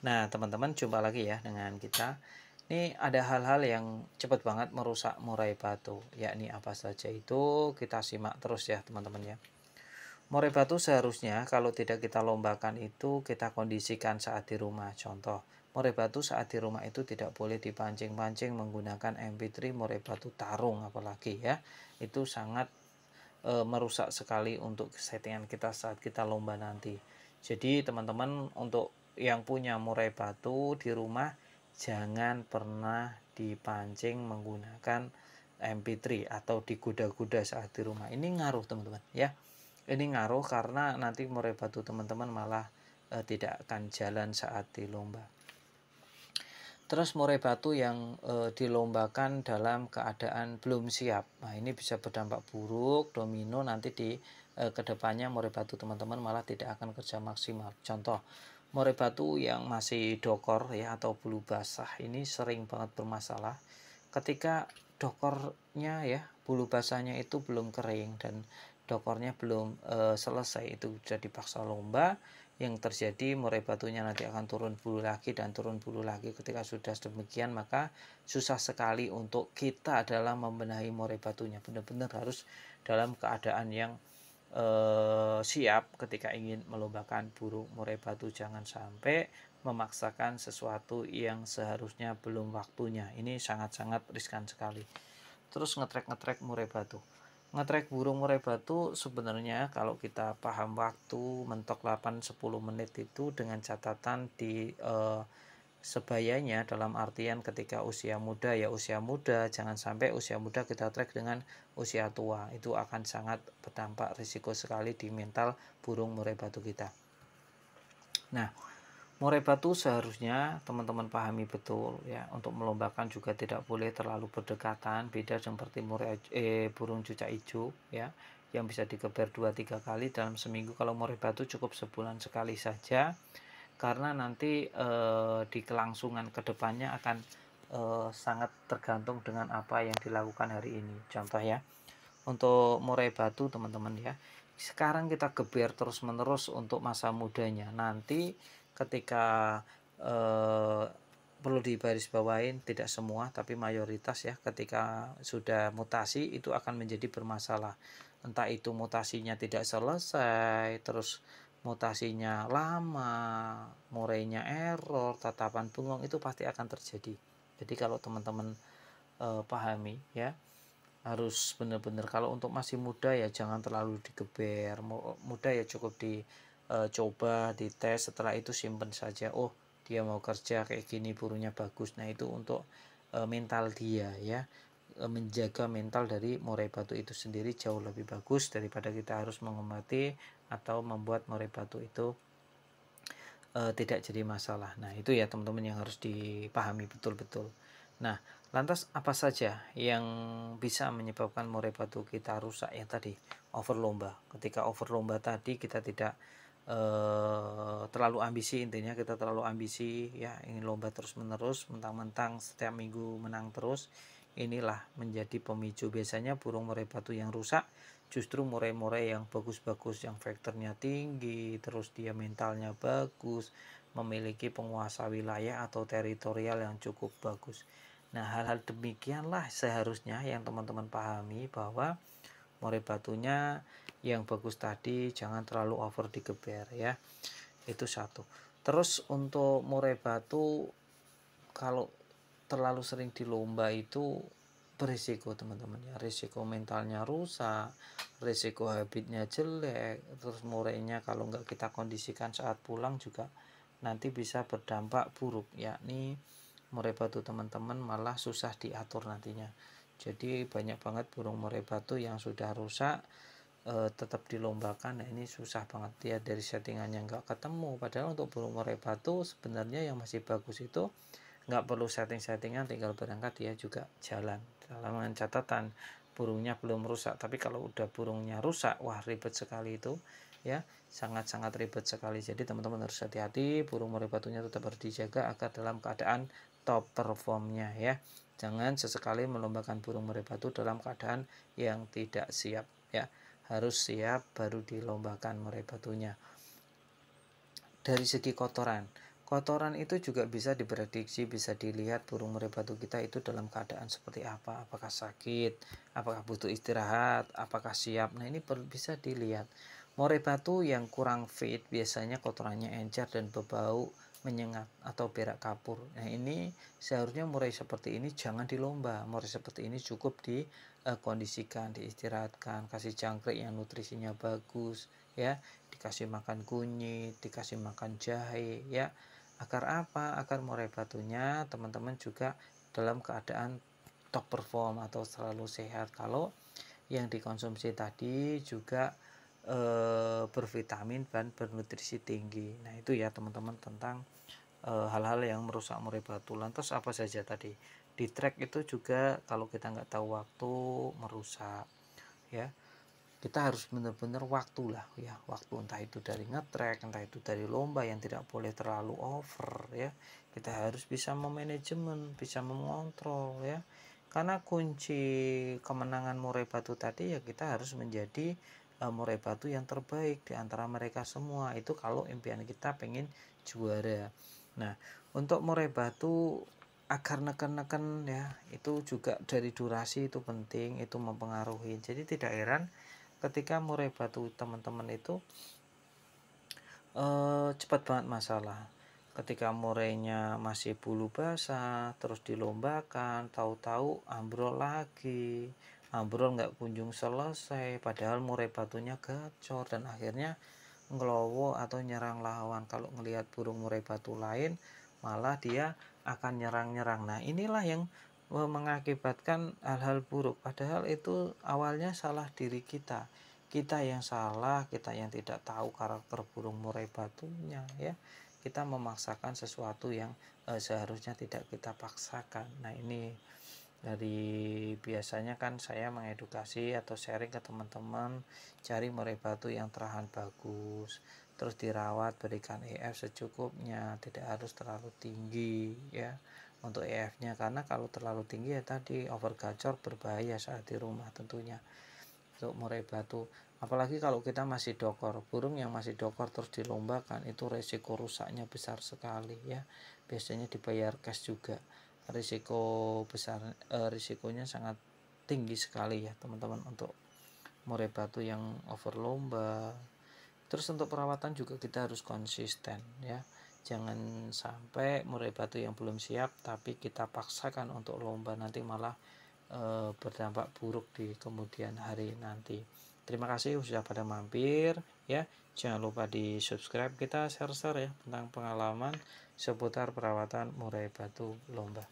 Nah, teman-teman jumpa lagi ya dengan kita. Ini ada hal-hal yang cepat banget merusak murai batu, yakni apa saja itu kita simak terus ya teman-teman ya. Murai batu seharusnya kalau tidak kita lombakan itu kita kondisikan saat di rumah. Contoh, murai batu saat di rumah itu tidak boleh dipancing-pancing menggunakan MP3 murai batu tarung apalagi ya. Itu sangat merusak sekali untuk settingan kita saat kita lomba nanti. Jadi teman-teman untuk yang punya murai batu di rumah jangan pernah dipancing menggunakan MP3 atau digoda-goda saat di rumah. Ini ngaruh teman-teman ya. Ini ngaruh karena nanti murai batu teman-teman malah tidak akan jalan saat di lomba. Terus murai batu yang dilombakan dalam keadaan belum siap. Nah, ini bisa berdampak buruk, domino nanti di kedepannya murai batu teman-teman malah tidak akan kerja maksimal. Contoh, murai batu yang masih dokor ya atau bulu basah ini sering banget bermasalah ketika dokornya ya, bulu basahnya itu belum kering dan dokornya belum selesai, itu sudah dipaksa lomba. Yang terjadi murai batunya nanti akan turun bulu lagi dan turun bulu lagi. Ketika sudah demikian maka susah sekali untuk kita dalam membenahi murai batunya. Benar-benar harus dalam keadaan yang siap ketika ingin melombakan burung murai batu. Jangan sampai memaksakan sesuatu yang seharusnya belum waktunya. Ini sangat-sangat riskan sekali. Terus ngetrek murai batu. Ngetrek burung murai batu sebenarnya kalau kita paham waktu mentok 8-10 menit itu dengan catatan di sebayanya, dalam artian ketika usia muda ya usia muda, jangan sampai usia muda kita trek dengan usia tua. Itu akan sangat berdampak risiko sekali di mental burung murai batu kita. Nah, murai batu seharusnya teman-teman pahami betul ya, untuk melombakan juga tidak boleh terlalu berdekatan, beda seperti burung cucak hijau ya yang bisa digeber 2-3 kali dalam seminggu. Kalau murai batu cukup sebulan sekali saja karena nanti di kelangsungan kedepannya akan sangat tergantung dengan apa yang dilakukan hari ini. Contoh ya, untuk murai batu teman-teman ya, sekarang kita geber terus-menerus untuk masa mudanya, nanti ketika perlu dibarisbawain, tidak semua tapi mayoritas ya, ketika sudah mutasi itu akan menjadi bermasalah. Entah itu mutasinya tidak selesai, terus mutasinya lama, murainya error, tatapan bengong, itu pasti akan terjadi. Jadi kalau teman-teman pahami ya, harus benar-benar kalau untuk masih muda ya jangan terlalu digeber. Muda ya cukup dicoba, dites, setelah itu simpen saja. Oh, dia mau kerja kayak gini, burungnya bagus. Nah, itu untuk mental dia ya. Menjaga mental dari murai batu itu sendiri jauh lebih bagus daripada kita harus mengamati atau membuat murai batu itu tidak jadi masalah. Nah, itu ya teman-teman yang harus dipahami betul-betul. Nah, lantas apa saja yang bisa menyebabkan murai batu kita rusak? Ya tadi, over lomba. Ketika over lomba tadi kita tidak terlalu ambisi, intinya kita terlalu ambisi ya, ingin lomba terus-menerus, mentang-mentang setiap minggu menang terus. Inilah menjadi pemicu biasanya burung murai batu yang rusak. Justru murai-murai yang bagus-bagus, yang vektornya tinggi, terus dia mentalnya bagus, memiliki penguasa wilayah atau teritorial yang cukup bagus. Nah, hal-hal demikianlah seharusnya yang teman-teman pahami, bahwa murai batunya yang bagus tadi jangan terlalu over digeber ya. Itu satu. Terus untuk murai batu kalau terlalu sering di lomba itu berisiko teman-teman ya, risiko mentalnya rusak, risiko habitnya jelek, terus murainya kalau nggak kita kondisikan saat pulang juga nanti bisa berdampak buruk, yakni murai batu teman-teman malah susah diatur nantinya. Jadi banyak banget burung murai batu yang sudah rusak tetap dilombakan. Nah, ini susah banget ya, dari settingannya nggak ketemu. Padahal untuk burung murai batu sebenarnya yang masih bagus itu nggak perlu setting-settingan, tinggal berangkat dia juga jalan dalam catatan burungnya belum rusak. Tapi kalau udah burungnya rusak, wah ribet sekali itu ya, sangat-sangat ribet sekali. Jadi teman-teman harus hati-hati, burung murai batunya tetap harus dijaga agar dalam keadaan top performnya ya. Jangan sesekali melombakan burung murai batu dalam keadaan yang tidak siap ya, harus siap baru dilombakan murai batunya. Dari segi kotoran, Kotoran itu juga bisa diprediksi, bisa dilihat burung murai batu kita itu dalam keadaan seperti apa, apakah sakit, apakah butuh istirahat, apakah siap. Nah, ini bisa dilihat. Murai batu yang kurang fit biasanya kotorannya encer dan berbau menyengat atau berak kapur. Nah, ini seharusnya murai seperti ini jangan dilomba. Murai seperti ini cukup dikondisikan, diistirahatkan, kasih jangkrik yang nutrisinya bagus, ya, dikasih makan kunyit, dikasih makan jahe, ya. Agar apa? Agar murai batunya teman-teman juga dalam keadaan top perform atau selalu sehat. Kalau yang dikonsumsi tadi juga bervitamin dan bernutrisi tinggi. Nah, itu ya teman-teman tentang hal-hal yang merusak murai batu. Lantas apa saja tadi? Di track itu juga kalau kita nggak tahu waktu merusak, ya. Kita harus benar-benar waktu lah, ya, waktu, entah itu dari ngetrek, entah itu dari lomba yang tidak boleh terlalu over, ya. Kita harus bisa memanajemen, bisa mengontrol, ya, karena kunci kemenangan murai batu tadi ya kita harus menjadi murai batu yang terbaik di antara mereka semua. Itu kalau impian kita pengen juara. Nah, untuk murai batu agar neken-neken, ya, itu juga dari durasi itu penting, itu mempengaruhi. Jadi tidak heran ketika murai batu teman-teman itu cepat banget masalah. Ketika murainya masih bulu basah terus dilombakan, tahu-tahu ambrol lagi, ambrol nggak kunjung selesai, padahal murai batunya gacor dan akhirnya ngelowo atau nyerang lawan. Kalau ngelihat burung murai batu lain malah dia akan nyerang-nyerang. Nah, inilah yang mengakibatkan hal-hal buruk, padahal itu awalnya salah diri kita. Kita yang salah, kita yang tidak tahu karakter burung murai batunya, ya. Kita memaksakan sesuatu yang seharusnya tidak kita paksakan. Nah, ini dari biasanya kan saya mengedukasi atau sharing ke teman-teman, cari murai batu yang terahan bagus, terus dirawat, berikan EF secukupnya, tidak harus terlalu tinggi, ya, untuk EF-nya, karena kalau terlalu tinggi ya tadi over gacor berbahaya saat di rumah tentunya untuk murai batu. Apalagi kalau kita masih dokor, burung yang masih dokor terus dilombakan itu resiko rusaknya besar sekali, ya. Biasanya dibayar cash juga. Risiko besar, risikonya sangat tinggi sekali ya teman-teman untuk murai batu yang over lomba. Terus untuk perawatan juga kita harus konsisten, ya. Jangan sampai murai batu yang belum siap tapi kita paksakan untuk lomba, nanti malah berdampak buruk di kemudian hari nanti. Terima kasih sudah pada mampir, ya. Jangan lupa di subscribe, kita share-share ya tentang pengalaman seputar perawatan murai batu lomba.